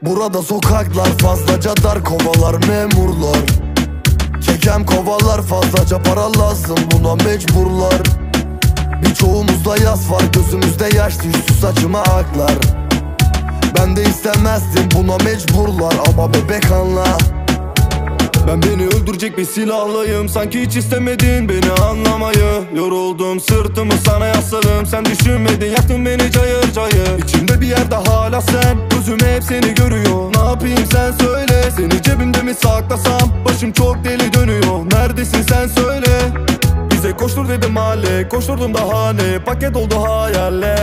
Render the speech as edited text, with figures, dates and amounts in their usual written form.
Burada sokaklar fazlaca dar, kovalar memurlar. Çekem kovalar, fazlaca para lazım, buna mecburlar. Birçoğumuzda yas var, gözümüzde yaş düştü saçıma aklar. Ben de istemezdim, buna mecburlar ama bebek anla. Ben beni öldürecek bir silahlıyım, sanki hiç istemedin beni anlamayı. Yoruldum, sırtımı sana yasladım, sen düşünmedin, yaktın beni cayır cayır. İçimde bir yerde hala sen, gözüm hep seni görüyor. Ne yapayım sen söyle, seni cebimde mi saklasam? Başım çok deli dönüyor, neredesin sen söyle. Bize koştur dedim mahalle, koşturdum daha ne, paket oldu hayaller.